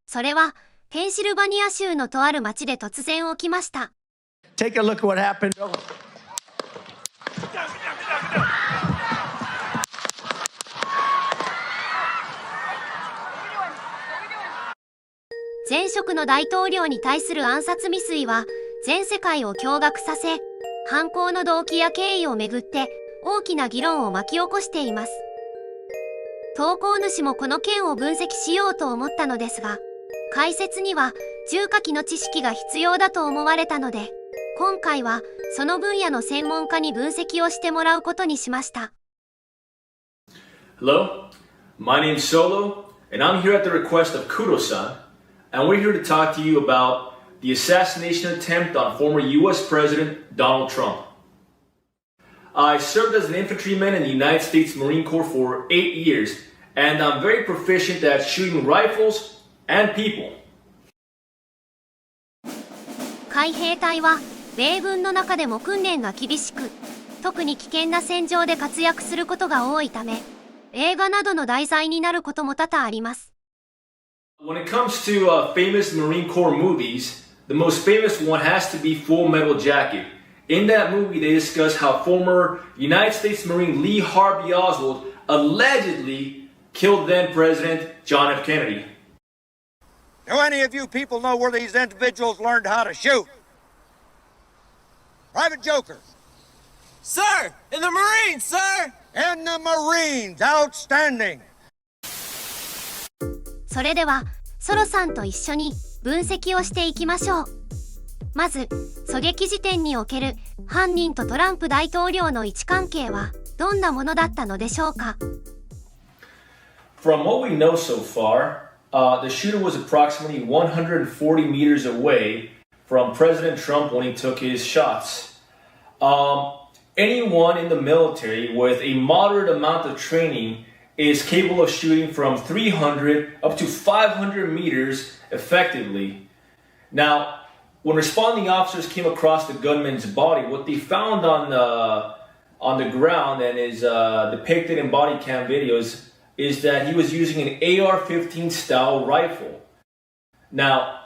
それは、ペンシルバニア州のとある町で突然起きました。Take a look at what happened. 前職の大統領に対する暗殺未遂は、全世界を驚愕させ、犯行の動機や経緯をめぐって大きな議論を巻き起こしています。投稿主もこの件を分析しようと思ったのですが、解説には重火器の知識が必要だと思われたので、今回はその分野の専門家に分析をしてもらうことにしました。Hello, my name's Solo, and I'm here at the request of Kudo-san, and we're here to talk to you about the assassination attempt on former US President Donald Trump. I served as an infantryman in the United States Marine Corps for 8 years, and I'm very proficient at shooting rifles and people. 海兵隊は米軍の中でも訓練が厳しく、特に危険な戦場で活躍することが多いため、映画などの題材になることも多々あります。When it comes to famous Marine Corps movies, the most famous one has to be Full Metal Jacket. In that movie, they discuss how former United States Marine Lee Harvey Oswald allegedly killed then President John F. Kennedy. Do any of you people know where these individuals learned how to shoot? Private Joker. Sir, in the Marines, sir! In the Marines, outstanding. それでは、ソロさんと一緒に分析をしていきましょう。まず、狙撃時点における犯人とトランプ大統領の位置関係はどんなものだったのでしょうか。From what we know so far, the shooter was approximately 140 meters away from President Trump when he took his shots. Anyone in the military with a moderate amount of training is capable of shooting from 300 up to 500 meters effectively. Now, when responding officers came across the gunman's body, what they found on the ground and is depicted in Bodycam videos is that he was using an AR-15 style rifle. Now,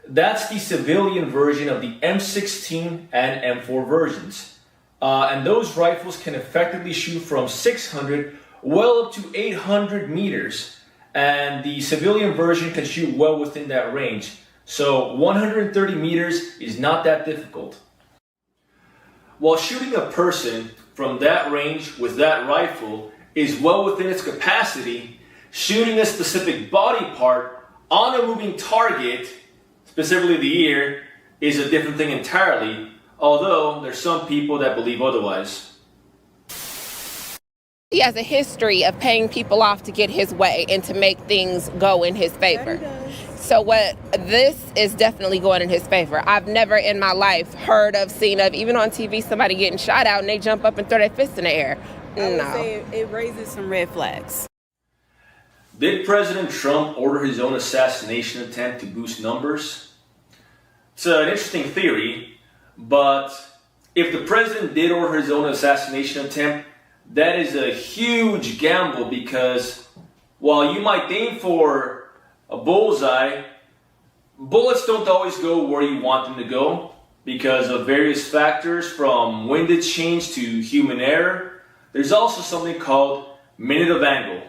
that's the civilian version of the M16 and M4 versions. And those rifles can effectively shoot from 600 well up to 800 meters. And the civilian version can shoot well within that range. So 130 meters is not that difficult. While shooting a person from that range with that rifle is well within its capacity, shooting a specific body part on a moving target, specifically the ear, is a different thing entirely, although there's some people that believe otherwise. He has a history of paying people off to get his way and to make things go in his favor. So this is definitely going in his favor. I've never in my life seen of, even on TV, somebody getting shot out and they jump up and throw their fist in the air. I would say it raises some red flags. Did President Trump order his own assassination attempt to boost numbers? It's an interesting theory, but if the president did order his own assassination attempt, that is a huge gamble because while you might aim for a bullseye, bullets don't always go where you want them to go because of various factors from windage change to human error. There's also something called minute of angle.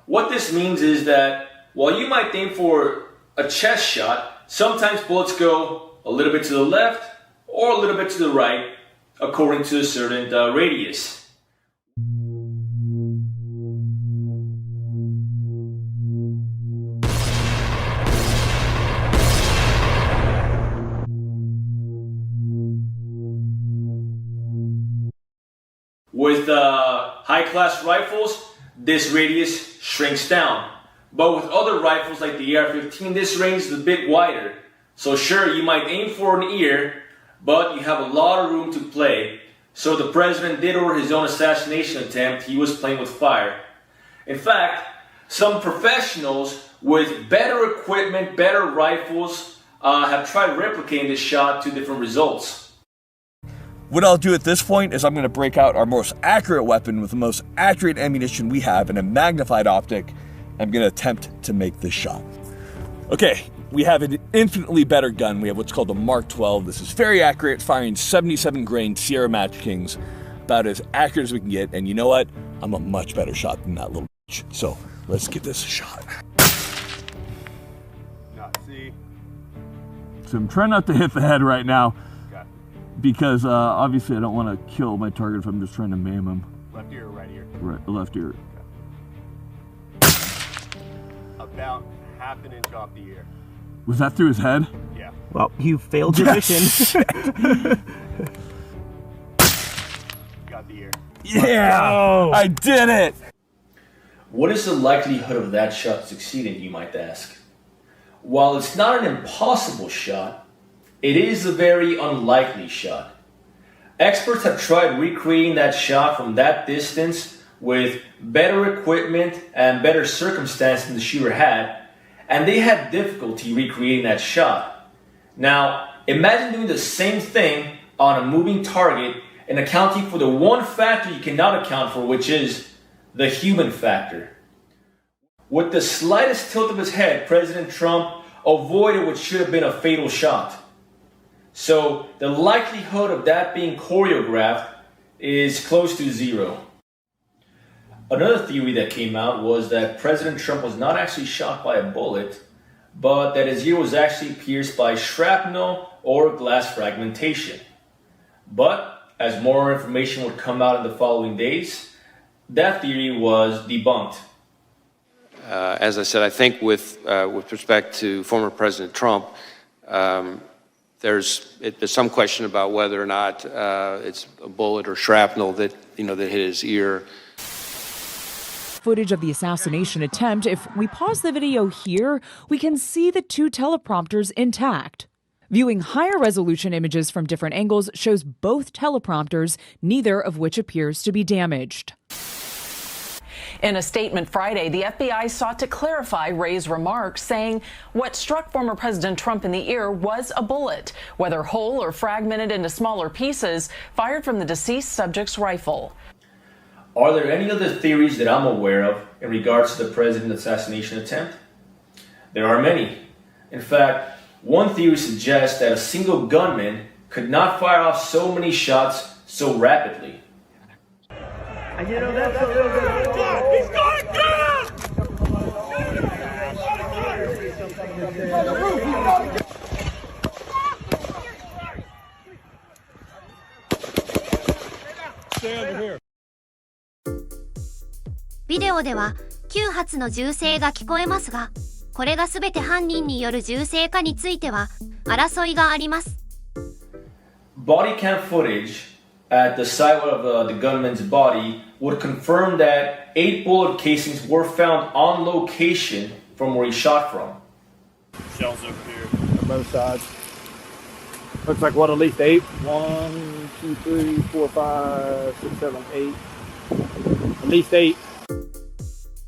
What this means is that while you might aim for a chest shot, sometimes bullets go a little bit to the left or a little bit to the right according to a certain radius. With high-class rifles, this radius shrinks down. But with other rifles like the AR-15, this range is a bit wider. So sure, you might aim for an ear, but you have a lot of room to play. So the president did order his own assassination attempt. He was playing with fire. In fact, some professionals with better equipment, better rifles, have tried replicating this shot to different results. What I'll do at this point is I'm going to break out our most accurate weapon with the most accurate ammunition we have and a magnified optic. I'm going to attempt to make this shot. Okay, we have an infinitely better gun. We have what's called the Mark 12. This is very accurate, firing 77 grain Sierra Match Kings, about as accurate as we can get. And you know what? I'm a much better shot than that little bitch. So let's give this a shot. So I'm trying not to hit the head right now, because obviously I don't want to kill my target if I'm just trying to maim him. Left ear or right ear? Right, left ear. About half an inch off the ear. Was that through his head? Yeah. Well, you failed your mission. Got the ear. Yeah! Oh. I did it! What is the likelihood of that shot succeeding, you might ask? While it's not an impossible shot, it is a very unlikely shot. Experts have tried recreating that shot from that distance with better equipment and better circumstance than the shooter had, and they had difficulty recreating that shot. Now, imagine doing the same thing on a moving target and accounting for the one factor you cannot account for, which is the human factor. With the slightest tilt of his head, President Trump avoided what should have been a fatal shot. So the likelihood of that being choreographed is close to zero. Another theory that came out was that President Trump was not actually shot by a bullet, but that his ear was actually pierced by shrapnel or glass fragmentation. But as more information would come out in the following days, that theory was debunked. As I said, I think with respect to former President Trump, there's some question about whether or not it's a bullet or shrapnel that that hit his ear. Footage of the assassination attempt. If we pause the video here, we can see the two teleprompters intact. Viewing higher resolution images from different angles shows both teleprompters, neither of which appears to be damaged. In a statement Friday, the FBI sought to clarify Wray's remarks, saying what struck former President Trump in the ear was a bullet, whether whole or fragmented into smaller pieces, fired from the deceased subject's rifle. Are there any other theories that I'm aware of in regards to the president's assassination attempt? There are many. In fact, one theory suggests that a single gunman could not fire off so many shots so rapidly. And you know, that's a little bit... He's going down! Stay under here. ビデオでは9発の銃声が聞こえますが、これがすべて犯人による銃声かについては争いがあります。Bodycam footage at the site of the gunman's body would confirm that 8 bullet casings were found on location from where he shot from. Shells over here. On both sides. Looks like what, at least 8? 1, 2, 3, 4, 5, 6, 7, 8. At least 8.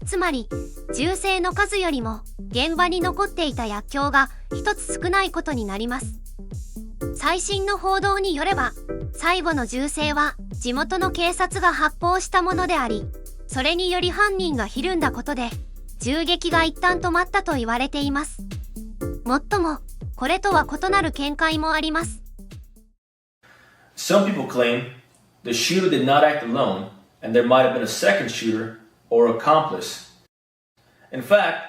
つまり、銃声の数よりも現場に残っていた薬莢が一つ少ないことになります。最新の報道によれば、最後の銃声は地元の警察が発砲したものであり、それにより犯人がひるんだことで、銃撃が一旦止まったと言われています。もっとも、これとは異なる見解もあります。Some people claim the shooter did not act alone, and there might have been a second shooter or accomplice. In fact,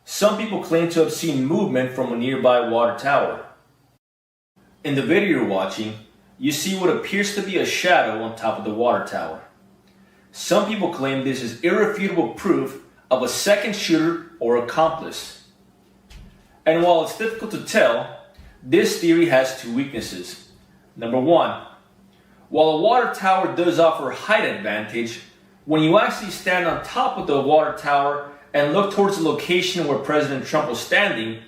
some people claim to have seen movement from a nearby water tower. In the video you're watching, you see what appears to be a shadow on top of the water tower. Some people claim this is irrefutable proof of a second shooter or accomplice. And while it's difficult to tell, this theory has two weaknesses. Number one, while a water tower does offer height advantage, when you actually stand on top of the water tower and look towards the location where President Trump was standing,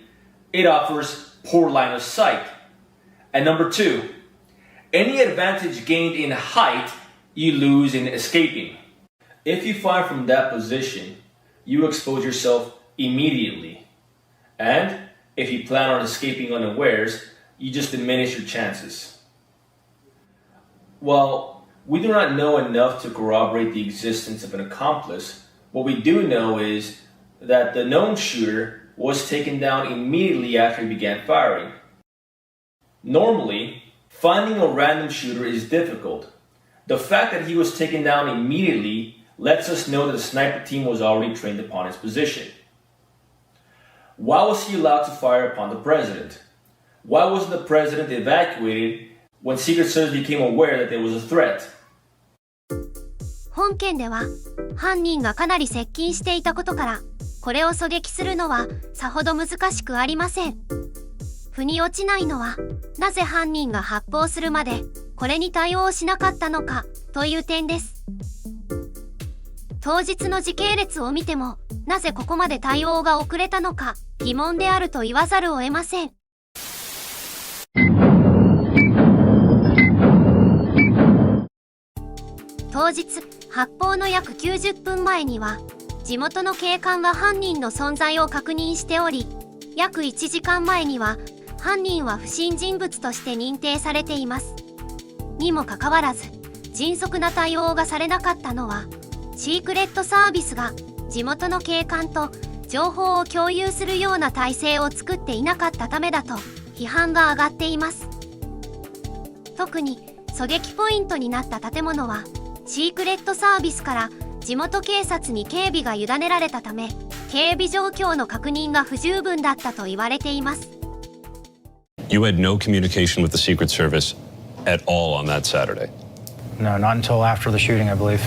it offers poor line of sight. And number two, any advantage gained in height, you lose in escaping. If you fire from that position, you expose yourself immediately. And if you plan on escaping unawares, you just diminish your chances. Well, we do not know enough to corroborate the existence of an accomplice. What we do know is that the known shooter was taken down immediately after he began firing. Normally, finding a random shooter is difficult. The fact that he was taken down immediately lets us know that the sniper team was already trained upon his position. Why was he allowed to fire upon the president? Why wasn't the president evacuated when Secret Service became aware that there was a threat? 本件では犯人がかなり接近していたことから、これを狙撃するのはさほど難しくありません。腑に落ちないのは、なぜ犯人が発砲するまでこれに対応しなかったのかという点です。当日の時系列を見ても、なぜここまで対応が遅れたのか疑問であると言わざるを得ません。当日、発砲の約90分前には、地元の警官が犯人の存在を確認しており、約1時間前には、犯人は不審人物として認定されています。にもかかわらず、迅速な対応がされなかったのは、シークレットサービスが地元の警官と情報を共有するような体制を作っていなかったためだと批判が上がっています。特に狙撃ポイントになった建物はシークレットサービスから地元警察に警備が委ねられたため、警備状況の確認が不十分だったと言われています。You had no communication with the Secret Service at all on that Saturday? No, not until after the shooting, I believe.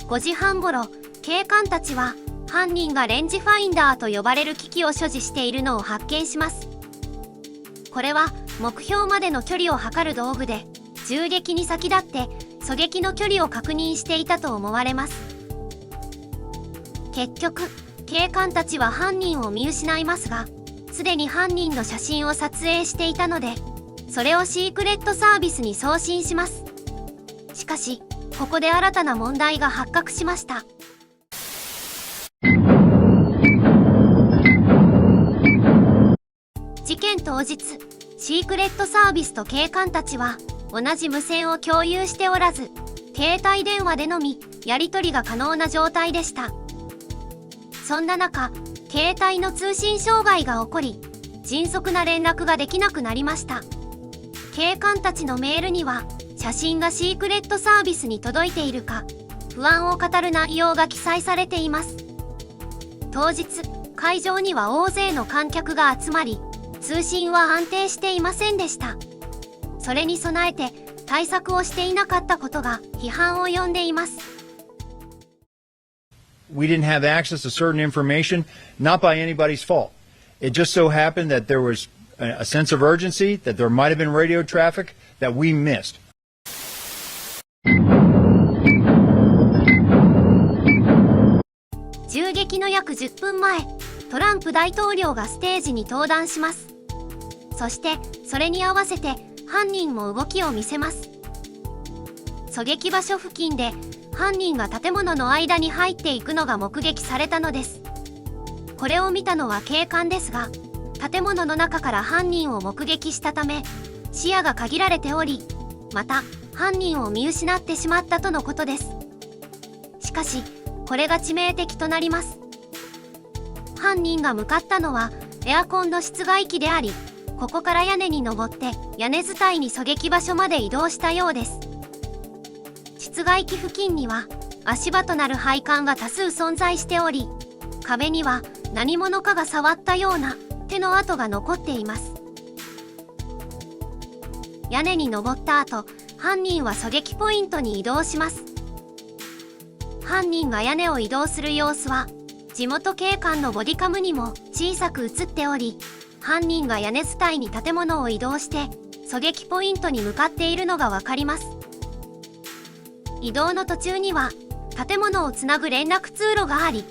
5時半ごろ、警官たちは犯人がレンジファインダーと呼ばれる機器を所持しているのを発見します。これは目標までの距離を測る道具で、銃撃に先立って狙撃の距離を確認していたと思われます。結局、警官たちは犯人を見失いますが、すでに犯人の写真を撮影していたので、それをシークレットサービスに送信します。しかし、ここで新たな問題が発覚しました。事件当日、シークレットサービスと警官たちは同じ無線を共有しておらず、携帯電話でのみやり取りが可能な状態でした。そんな中、携帯の通信障害が起こり、迅速な連絡ができなくなりました。警官たちのメールには、写真がシークレットサービスに届いているか、不安を語る内容が記載されています。当日、会場には大勢の観客が集まり、通信は安定していませんでした。それに備えて対策をしていなかったことが批判を呼んでいます。We didn't have access to certain information, not by anybody's fault. It just so happened that there was a sense of urgency, that there might have been radio traffic that we missed. 銃撃の約10分前、トランプ大統領がステージに登壇します。そして、それに合わせて犯人も動きを見せます。狙撃場所付近で犯人が建物の間に入っていくのが目撃されたのです。これを見たのは警官ですが、建物の中から犯人を目撃したため、視野が限られており、また犯人を見失ってしまったとのことです。しかし、これが致命的となります。犯人が向かったのはエアコンの室外機であり、ここから屋根に登って屋根伝いに狙撃場所まで移動したようです。室外機付近には足場となる配管が多数存在しており、壁には何者かが触ったような手の跡が残っています。屋根に登った後、犯人は狙撃ポイントに移動します。犯人が屋根を移動する様子は地元警官のボディカムにも小さく映っており、犯人が屋根伝いに建物を移動して狙撃ポイントに向かっているのがわかります。移動の途中には建物をつなぐ連絡通路があり、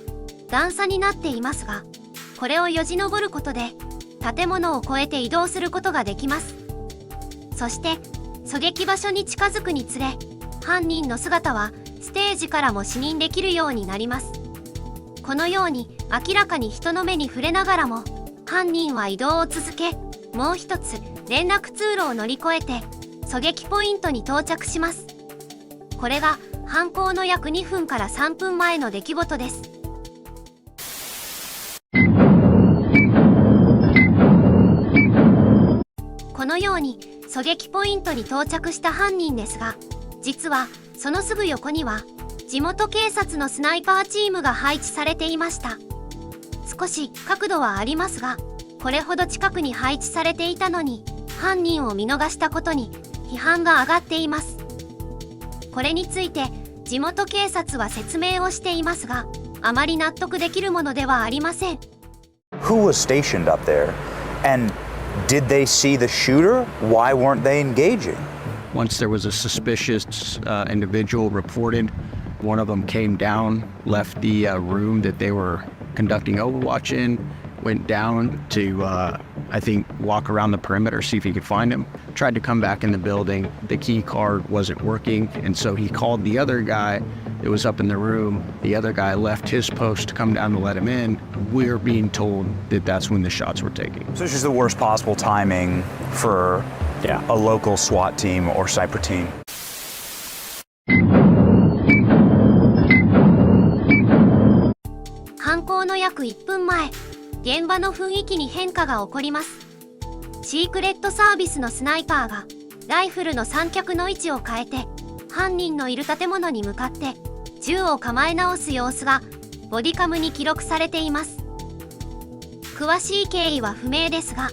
段差になっていますが、これをよじ登ることで建物を越えて移動することができます。そして狙撃場所に近づくにつれ、犯人の姿はステージからも視認できるようになります。このように明らかに人の目に触れながらも、犯人は移動を続け、もう一つ連絡通路を乗り越えて狙撃ポイントに到着します。これが犯行の約2分から3分前の出来事です。このように狙撃ポイントに到着した犯人ですが、実はそのすぐ横には地元警察のスナイパーチームが配置されていました。少し角度はありますが、これほど近くに配置されていたのに犯人を見逃したことに批判が上がっています。これについて地元警察は説明をしていますが、あまり納得できるものではありません。 Who was stationed up there? And did they see the shooter? Why weren't they engaging? Once there was a suspicious individual reported, one of them came down, left the room that they were conducting Overwatch in, went down to, I think, walk around the perimeter, see if he could find him. Tried to come back in the building. The key card wasn't working, and so he called the other guy that was up in the room. The other guy left his post to come down to let him in. We're being told that that's when the shots were taken. So it's just the worst possible timing for a local SWAT team or sniper team. 犯行の約1分前、現場の雰囲気に変化が起こります。シークレットサービスのスナイパーがライフルの三脚の位置を変えて犯人のいる建物に向かって銃を構え直す様子がボディカムに記録されています。詳しい経緯は不明ですが、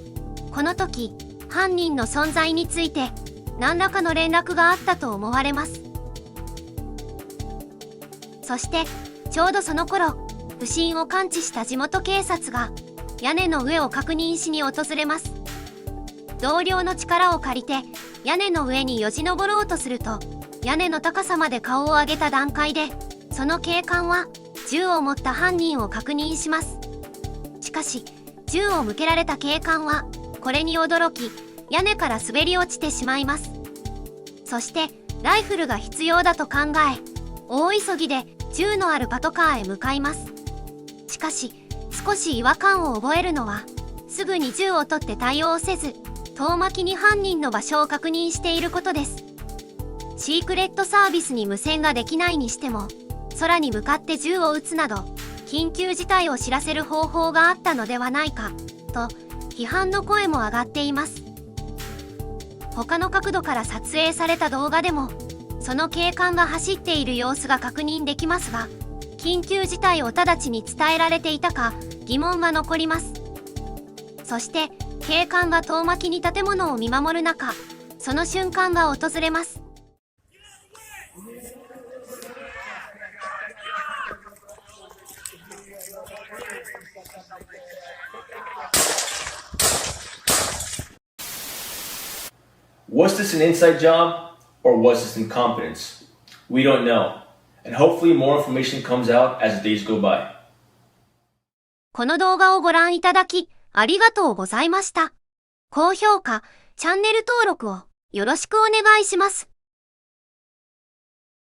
この時犯人の存在について何らかの連絡があったと思われます。そしてちょうどその頃、不審を感知した地元警察が屋根の上を確認しに訪れます。同僚の力を借りて屋根の上によじ登ろうとすると、屋根の高さまで顔を上げた段階でその警官は銃を持った犯人を確認します。しかし銃を向けられた警官はこれに驚き、屋根から滑り落ちてしまいます。そしてライフルが必要だと考え、大急ぎで銃のあるパトカーへ向かいます。しかし少し違和感を覚えるのは、すぐに銃を取って対応せず遠巻きに犯人の場所を確認していることです。シークレットサービスに無線ができないにしても、空に向かって銃を撃つなど緊急事態を知らせる方法があったのではないかと批判の声も上がっています。他の角度から撮影された動画でもその警官が走っている様子が確認できますが、緊急事態を直ちに伝えられていたか疑問は残ります。そして警官が遠巻きに建物を見守る中、その瞬間が訪れます。Was this an inside job or was this incompetence? We don't know, and hopefully more information comes out as the days go by. この動画をご覧いただきありがとうございました。高評価、チャンネル登録をよろしくお願いします。